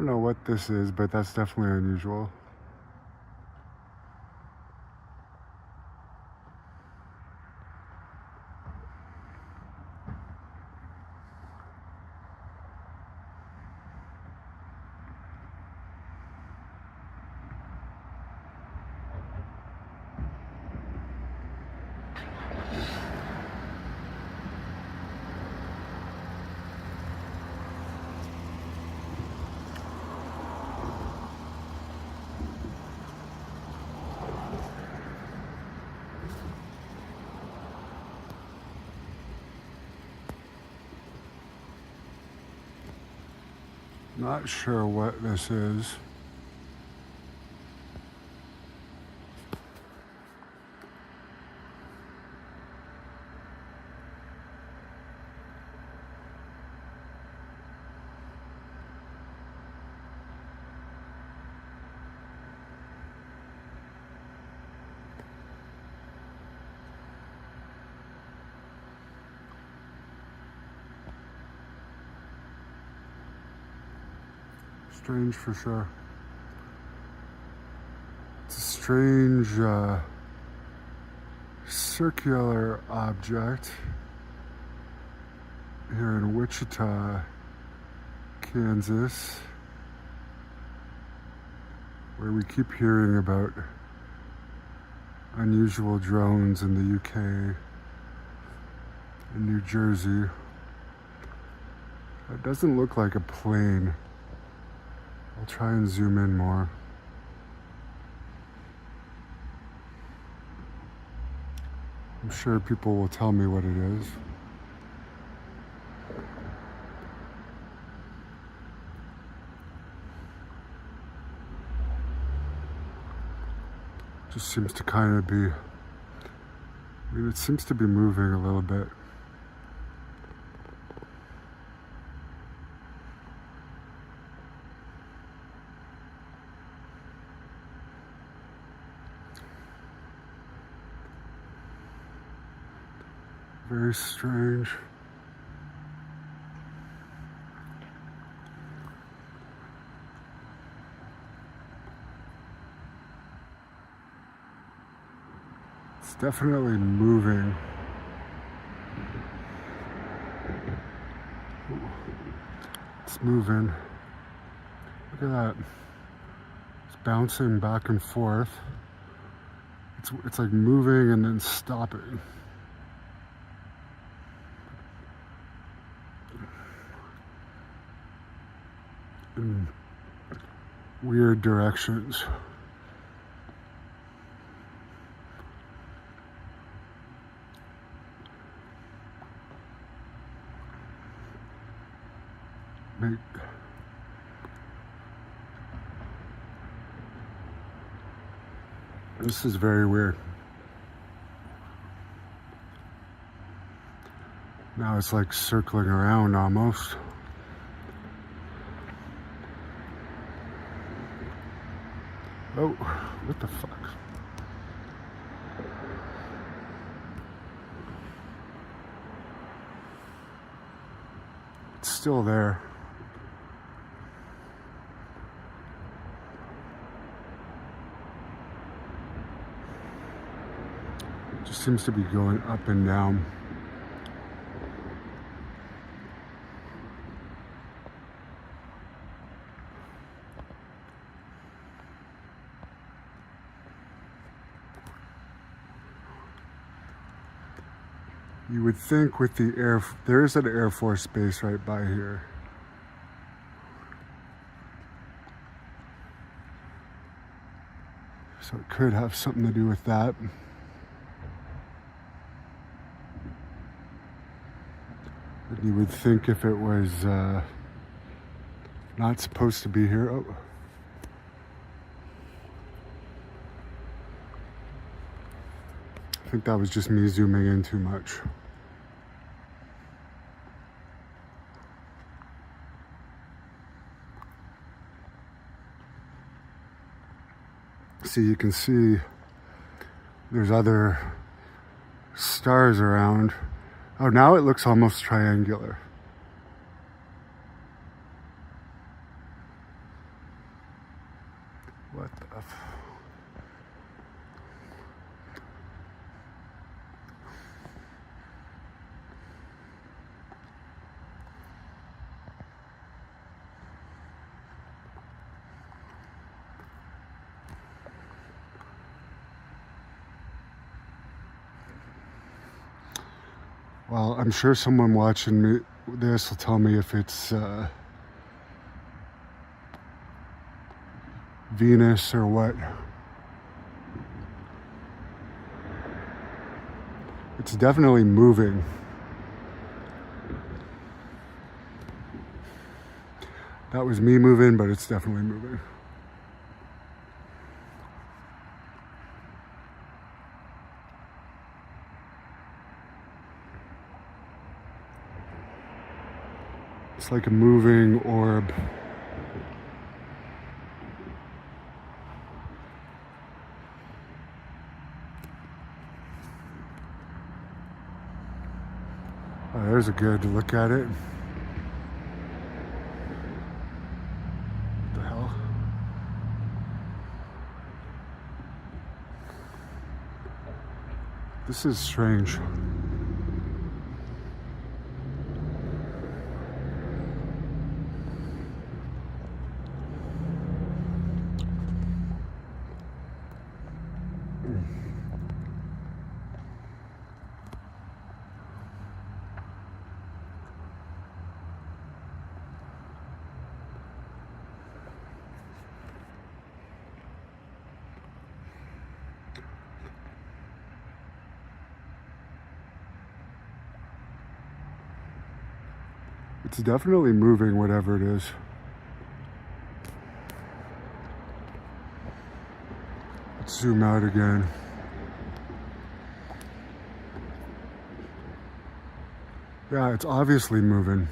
don't know what this is, but that's definitely unusual. Not sure what this is. Strange for sure. It's a strange circular object here in Wichita, Kansas, where we keep hearing about unusual drones in the UK and New Jersey. It doesn't look like a plane. I'll try and zoom in more. I'm sure people will tell me what it is. Just seems to kind of be, it seems to be moving a little bit. Very strange. It's definitely moving. It's moving. Look at that. It's bouncing back and forth. It's like moving and then stopping. In weird directions. This is very weird. Now it's like circling around almost. Oh, what the fuck? It's still there. It just seems to be going up and down. You would think with the there's an Air Force base right by here. So it could have something to do with that. And you would think if it was not supposed to be here. Oh. I think that was just me zooming in too much. See, you can see there's other stars around. Oh, now it looks almost triangular. Well, I'm sure someone watching me this will tell me if it's Venus or what. It's definitely moving. That was me moving, but it's definitely moving. It's like a moving orb. Oh, there's a good look at it. What the hell? This is strange. It's definitely moving, whatever it is. Let's zoom out again. Yeah, it's obviously moving.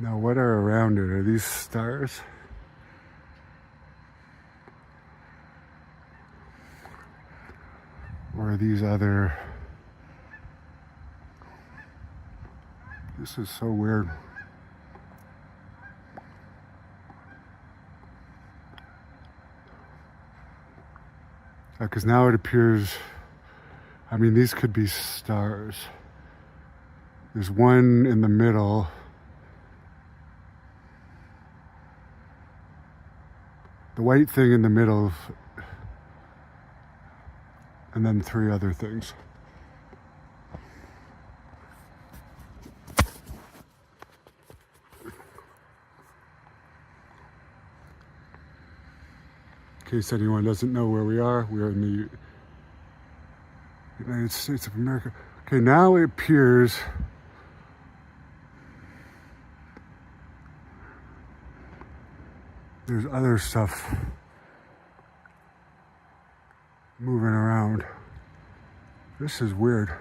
Now, what are around it? Are these stars? Or are these other... This is so weird. Because now it appears... I mean, these could be stars. There's one in the middle. The white thing in the middle, and then 3 other things. In case anyone doesn't know where we are in the United States of America. Okay, now it appears there's other stuff moving around. This is weird.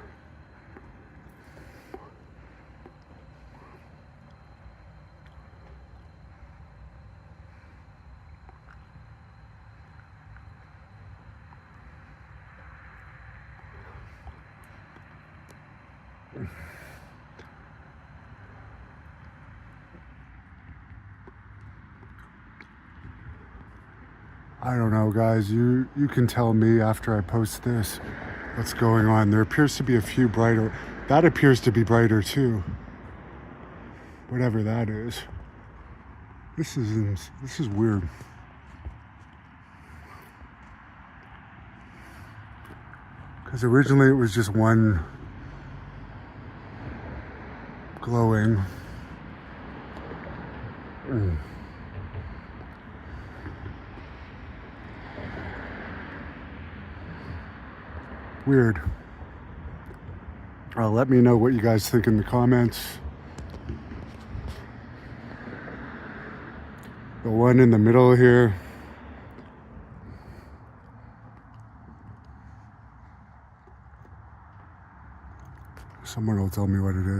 I don't know, guys. You can tell me after I post this what's going on. There appears to be a few brighter. That appears to be brighter too. Whatever that is. This is weird. Because originally it was just one glowing. Weird. Let me know what you guys think in the comments. The one in the middle here. Someone will tell me what it is.